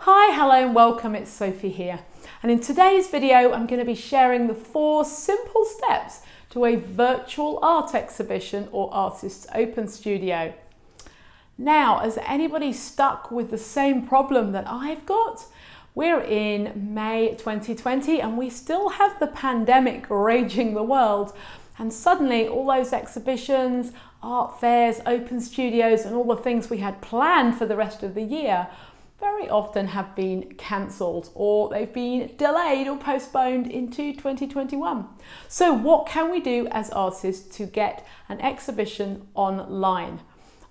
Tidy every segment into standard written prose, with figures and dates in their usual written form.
Hi, hello and welcome, it's Sophie here. And in today's video, I'm going to be sharing the 4 simple steps to a virtual art exhibition or artist's open studio. Now, has anybody stuck with the same problem that I've got? We're in May 2020 and we still have the pandemic raging the world. And suddenly all those exhibitions, art fairs, open studios and all the things we had planned for the rest of the year very often have been cancelled, or they've been delayed or postponed into 2021. So what can we do as artists to get an exhibition online?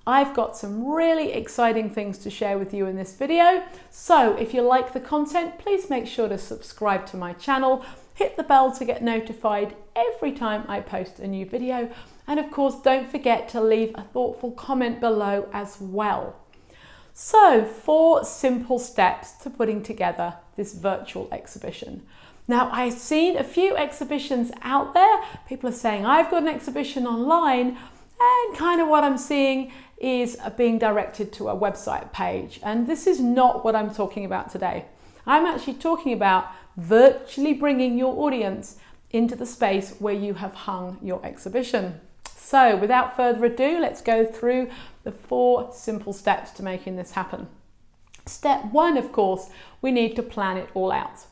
I've got some really exciting things to share with you in this video. So if you like the content, please make sure to subscribe to my channel, hit the bell to get notified every time I post a new video. And of course, don't forget to leave a thoughtful comment below as well. So 4 simple steps to putting together this virtual exhibition. Now, I've seen a few exhibitions out there. People are saying, I've got an exhibition online, and kind of what I'm seeing is being directed to a website page. And this is not what I'm talking about today. I'm actually talking about virtually bringing your audience into the space where you have hung your exhibition. So without further ado, let's go through the 4 simple steps to making this happen. Step 1, of course, we need to plan it all out.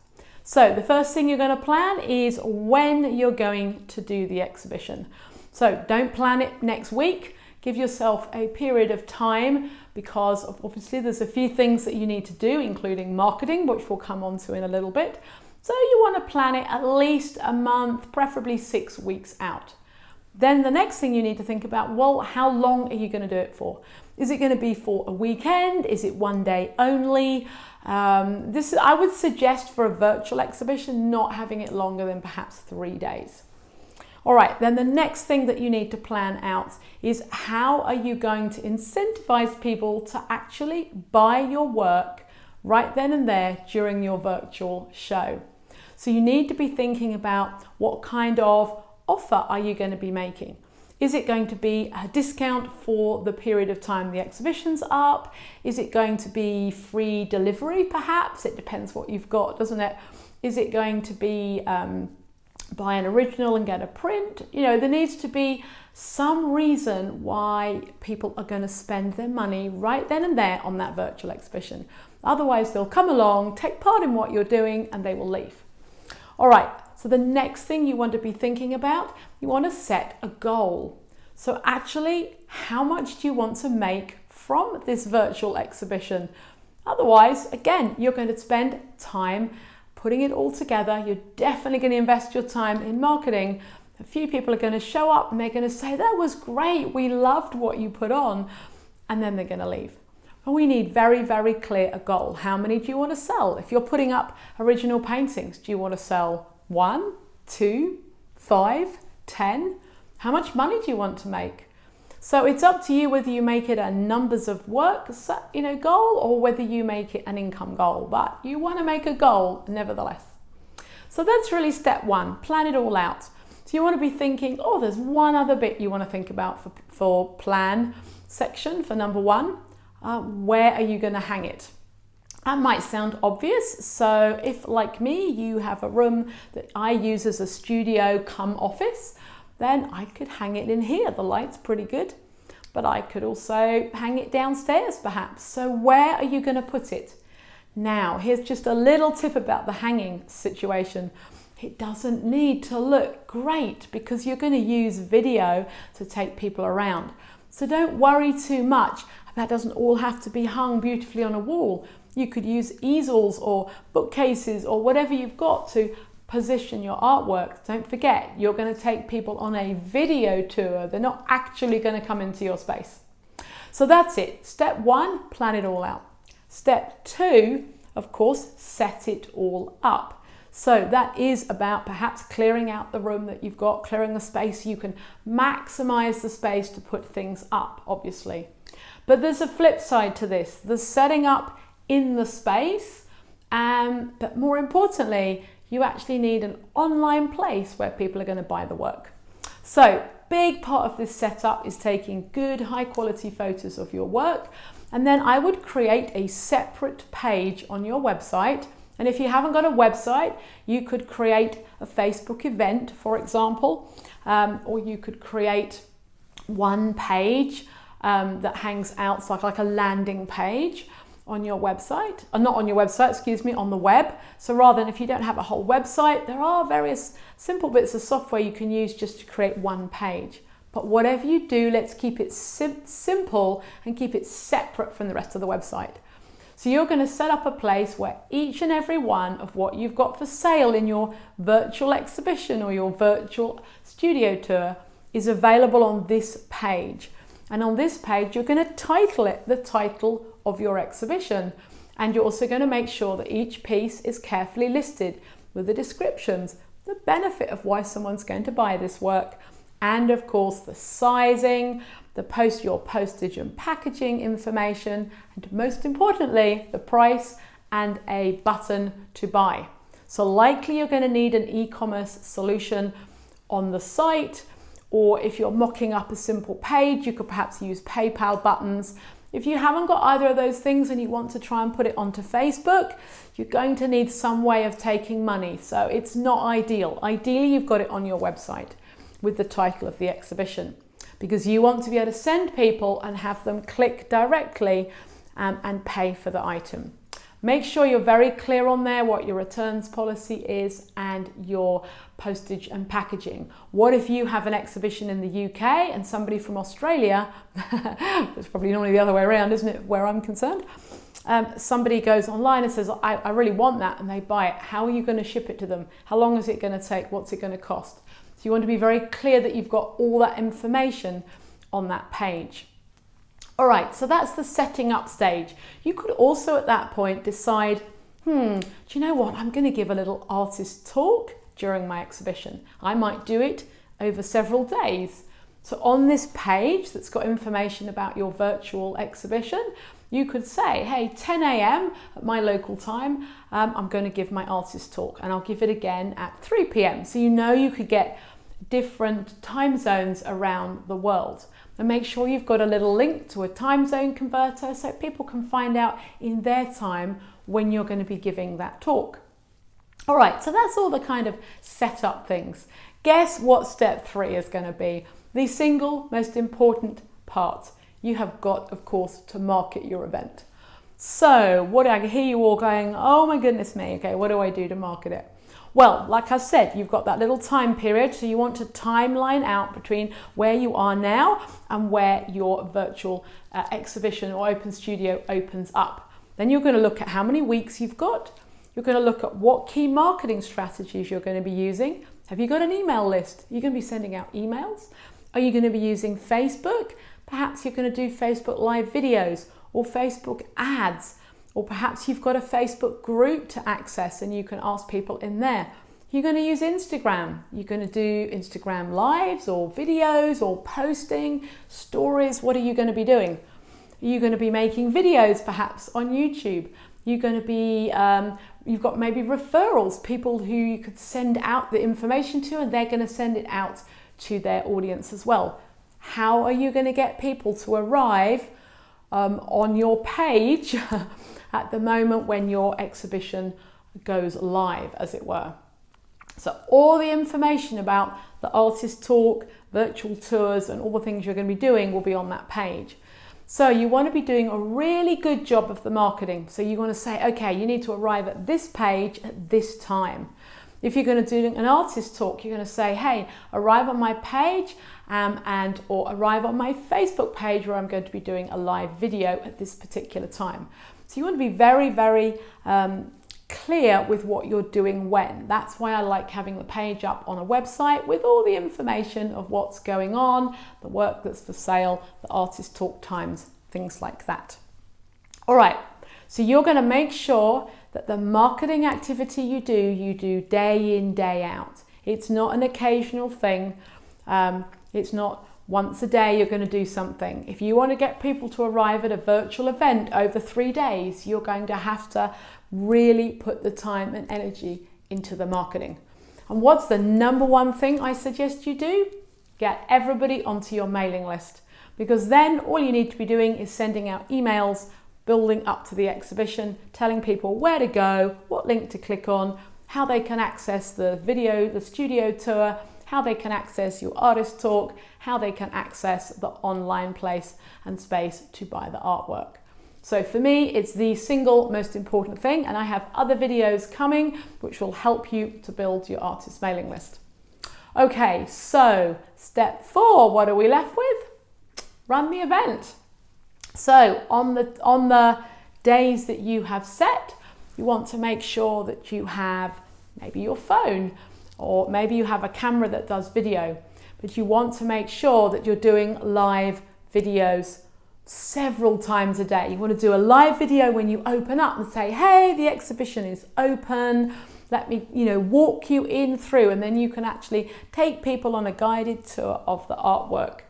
So the first thing you're going to plan is when you're going to do the exhibition. So don't plan it next week. Give yourself a period of time because obviously there's a few things that you need to do, including marketing, which we'll come on to in a little bit. So you want to plan it at least a month, preferably 6 weeks out. Then the next thing you need to think about, well, how long are you going to do it for? Is it going to be for a weekend? Is it one day only? I would suggest for a virtual exhibition, not having it longer than perhaps 3 days. All right, then the next thing that you need to plan out is how are you going to incentivize people to actually buy your work right then and there during your virtual show. So you need to be thinking about what kind of offer are you going to be making? Is it going to be a discount for the period of time the exhibition's up? Is it going to be free delivery perhaps? It depends what you've got, doesn't it? Is it going to be buy an original and get a print? You know, there needs to be some reason why people are going to spend their money right then and there on that virtual exhibition. Otherwise, they'll come along, take part in what you're doing, and they will leave. All right. So the next thing you want to be thinking about, you want to set a goal. So actually, how much do you want to make from this virtual exhibition? Otherwise, again, you're going to spend time putting it all together. You're definitely going to invest your time in marketing. A few people are going to show up and they're going to say, that was great, we loved what you put on, and then they're going to leave. And we need very, very clear a goal. How many do you want to sell? If you're putting up original paintings, do you want to sell 1, 2, 5, 10? How much money do you want to make? So it's up to you whether you make it a numbers of work, goal, or whether you make it an income goal. But you want to make a goal nevertheless. So that's really step 1. Plan it all out. So you want to be thinking, oh, there's one other bit you want to think about for plan section for number 1. Where are you going to hang it? That might sound obvious. So if, like me, you have a room that I use as a studio come office, then I could hang it in here. The light's pretty good, but I could also hang it downstairs perhaps. So where are you going to put it? Now, here's just a little tip about the hanging situation. It doesn't need to look great because you're going to use video to take people around. So don't worry too much. That doesn't all have to be hung beautifully on a wall. You could use easels or bookcases or whatever you've got to position your artwork. Don't forget, you're going to take people on a video tour. They're not actually going to come into your space. So that's it. Step 1, plan it all out. Step 2, of course, set it all up. So that is about perhaps clearing out the room that you've got, clearing the space. You can maximize the space to put things up, obviously. But there's a flip side to this. The setting up in the space, but more importantly, you actually need an online place where people are going to buy the work. So big part of this setup is taking good high quality photos of your work And then I would create a separate page on your website. And if you haven't got a website, you could create a Facebook event, for example, or you could create one page that hangs outside, like a landing page on your website, or not on your website, excuse me, on the web. So rather than, if you don't have a whole website, there are various simple bits of software you can use just to create one page. But whatever you do, let's keep it simple and keep it separate from the rest of the website. So you're going to set up a place where each and every one of what you've got for sale in your virtual exhibition or your virtual studio tour is available on this page. And on this page, you're going to title it the title of your exhibition. And you're also going to make sure that each piece is carefully listed with the descriptions, the benefit of why someone's going to buy this work, and of course the sizing, your postage and packaging information, and most importantly, the price and a button to buy. So likely you're going to need an e-commerce solution on the site, or if you're mocking up a simple page, you could perhaps use PayPal buttons. If you haven't got either of those things and you want to try and put it onto Facebook, you're going to need some way of taking money. So it's not ideal. Ideally, you've got it on your website with the title of the exhibition, because you want to be able to send people and have them click directly and pay for the item. Make sure you're very clear on there what your returns policy is and your postage and packaging. What if you have an exhibition in the UK and somebody from Australia, it's probably normally the other way around, isn't it, where I'm concerned? Somebody goes online and says, I really want that, and they buy it. How are you going to ship it to them? How long is it going to take? What's it going to cost? So you want to be very clear that you've got all that information on that page. All right, so that's the setting up stage. You could also at that point decide, do you know what? I'm going to give a little artist talk during my exhibition. I might do it over several days. So on this page that's got information about your virtual exhibition, you could say, hey, 10 a.m. at my local time, I'm going to give my artist talk, and I'll give it again at 3 p.m. So you know you could get different time zones around the world. And make sure you've got a little link to a time zone converter so people can find out in their time when you're going to be giving that talk. All right, so that's all the kind of setup things. Guess what step 3 is going to be? The single most important part. You have got, of course, to market your event. So what I hear you all going, oh my goodness me, okay, what do I do to market it? Well, like I said, you've got that little time period, so you want to timeline out between where you are now and where your virtual exhibition or open studio opens up. Then you're going to look at how many weeks you've got. You're going to look at what key marketing strategies you're going to be using. Have you got an email list? Are you going to be sending out emails? Are you going to be using Facebook? Perhaps you're going to do Facebook live videos or Facebook ads. Or perhaps you've got a Facebook group to access and you can ask people in there. You're going to use Instagram. You're going to do Instagram lives or videos or posting, stories. What are you going to be doing? Are you going to be making videos perhaps on YouTube? You're going to be, you've got maybe referrals, people who you could send out the information to, and they're going to send it out to their audience as well. How are you going to get people to arrive on your page at the moment when your exhibition goes live, as it were? So all the information about the artist talk, virtual tours, and all the things you're going to be doing will be on that page. So you want to be doing a really good job of the marketing. So you want to say, okay, you need to arrive at this page at this time. If you're going to do an artist talk, you're going to say, hey, arrive on my page or arrive on my Facebook page where I'm going to be doing a live video at this particular time. So you want to be very, very clear with what you're doing when. That's why I like having the page up on a website with all the information of what's going on, the work that's for sale, the artist talk times, things like that. All right, so you're going to make sure that the marketing activity you do day in, day out. It's not an occasional thing. It's not once a day you're going to do something. If you want to get people to arrive at a virtual event over 3 days, you're going to have to really put the time and energy into the marketing. And what's the number one thing I suggest you do? Get everybody onto your mailing list. because then all you need to be doing is sending out emails building up to the exhibition, telling people where to go, what link to click on, how they can access the video, the studio tour, how they can access your artist talk, how they can access the online place and space to buy the artwork. So for me, it's the single most important thing, and I have other videos coming which will help you to build your artist mailing list. Okay, so step 4, what are we left with? Run the event. So on the days that you have set, you want to make sure that you have maybe your phone, or maybe you have a camera that does video, but you want to make sure that you're doing live videos several times a day. You want to do a live video when you open up and say, hey, the exhibition is open. Let me, walk you in through, and then you can actually take people on a guided tour of the artwork.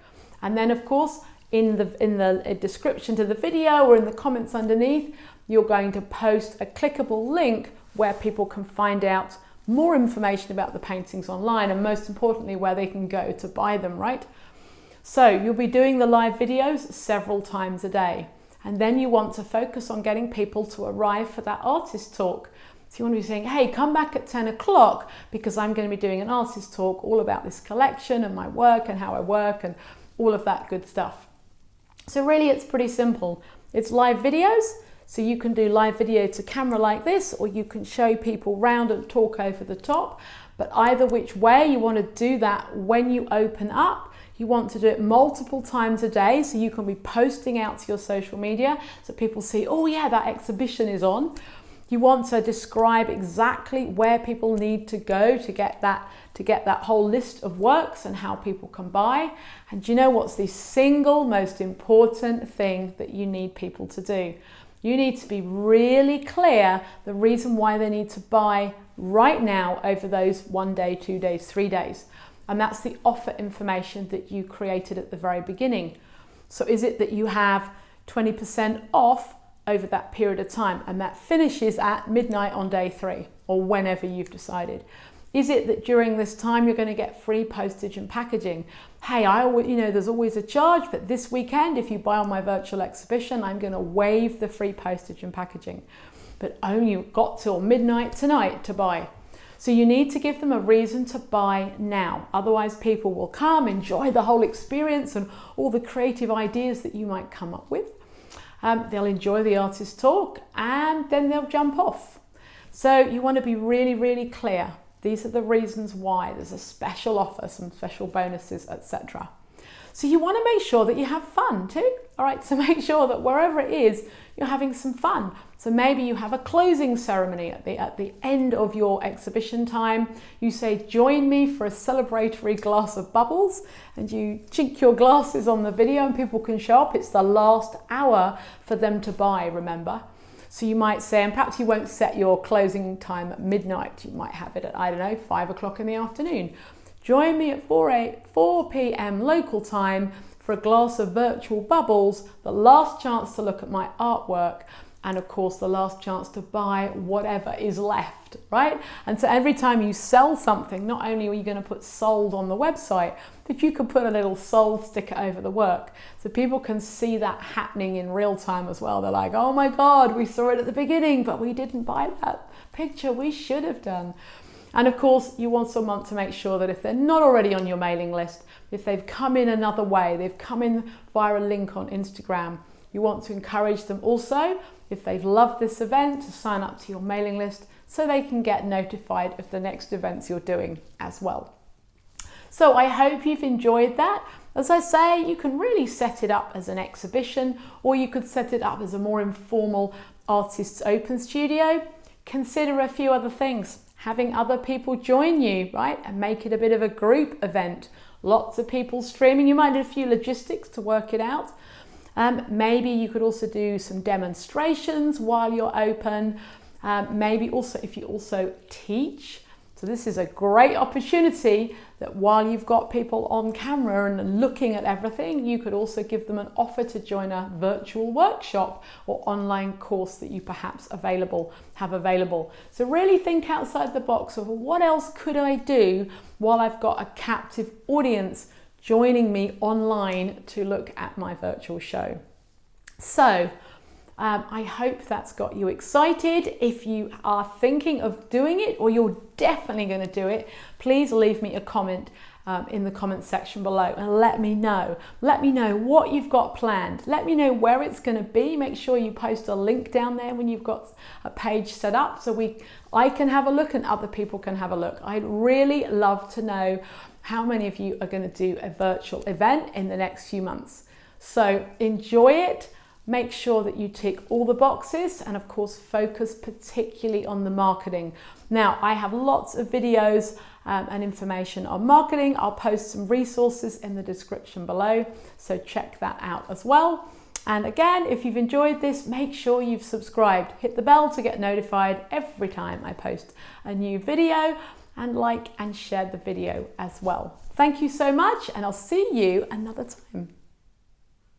And then of course, in the description to the video or in the comments underneath, you're going to post a clickable link where people can find out more information about the paintings online, and most importantly, where they can go to buy them, right? So you'll be doing the live videos several times a day. And then you want to focus on getting people to arrive for that artist talk. So you want to be saying, hey, come back at 10 o'clock because I'm going to be doing an artist talk all about this collection and my work and how I work and all of that good stuff. So really it's pretty simple. It's live videos. So you can do live video to camera like this, or you can show people round and talk over the top. But either which way, you want to do that when you open up. You want to do it multiple times a day, so you can be posting out to your social media so people see, oh yeah, that exhibition is on. You want to describe exactly where people need to go to get that whole list of works and how people can buy. And do you know what's the single most important thing that you need people to do? You need to be really clear the reason why they need to buy right now over those 1 day, 2 days, 3 days. And that's the offer information that you created at the very beginning. So is it that you have 20% off over that period of time and that finishes at midnight on day 3 or whenever you've decided? Is it that during this time you're going to get free postage and packaging? Hey, there's always a charge, but this weekend, if you buy on my virtual exhibition, I'm going to waive the free postage and packaging. But only you've got till midnight tonight to buy. So you need to give them a reason to buy now. Otherwise, people will come, enjoy the whole experience and all the creative ideas that you might come up with. They'll enjoy the artist talk and then they'll jump off. So you want to be really, really clear. These are the reasons why. There's a special offer, some special bonuses, etc. So you want to make sure that you have fun too. All right, so make sure that wherever it is, you're having some fun. So maybe you have a closing ceremony at the end of your exhibition time. You say, join me for a celebratory glass of bubbles, and you chink your glasses on the video and people can show up. It's the last hour for them to buy, remember? So you might say, and perhaps you won't set your closing time at midnight. You might have it at, 5 o'clock in the afternoon. Join me at 4 p.m. local time for a glass of virtual bubbles, the last chance to look at my artwork, and of course the last chance to buy whatever is left, right? And so every time you sell something, not only are you going to put sold on the website, but you could put a little sold sticker over the work so people can see that happening in real time as well. They're like, oh my God, we saw it at the beginning, but we didn't buy that picture. We should have done. And of course, you also want to make sure that if they're not already on your mailing list, if they've come in another way, they've come in via a link on Instagram, you want to encourage them also, if they've loved this event, to sign up to your mailing list so they can get notified of the next events you're doing as well. So I hope you've enjoyed that. As I say, you can really set it up as an exhibition, or you could set it up as a more informal artist's open studio. Consider a few other things. Having other people join you, right? And make it a bit of a group event. Lots of people streaming. You might need a few logistics to work it out. Maybe you could also do some demonstrations while you're open. Maybe also if you also teach. So this is a great opportunity that while you've got people on camera and looking at everything, you could also give them an offer to join a virtual workshop or online course that you perhaps have available. So really think outside the box of what else could I do while I've got a captive audience joining me online to look at my virtual show. So I hope that's got you excited. If you are thinking of doing it, or you're definitely going to do it, please leave me a comment in the comment section below and let me know. Let me know what you've got planned. Let me know where it's going to be. Make sure you post a link down there when you've got a page set up so I can have a look and other people can have a look. I'd really love to know how many of you are going to do a virtual event in the next few months. So enjoy it. Make sure that you tick all the boxes and of course focus particularly on the marketing. Now I have lots of videos and information on marketing. I'll post some resources in the description below, so check that out as well. And again, if you've enjoyed this, make sure you've subscribed. Hit the bell to get notified every time I post a new video, and like and share the video as well. Thank you so much, and I'll see you another time.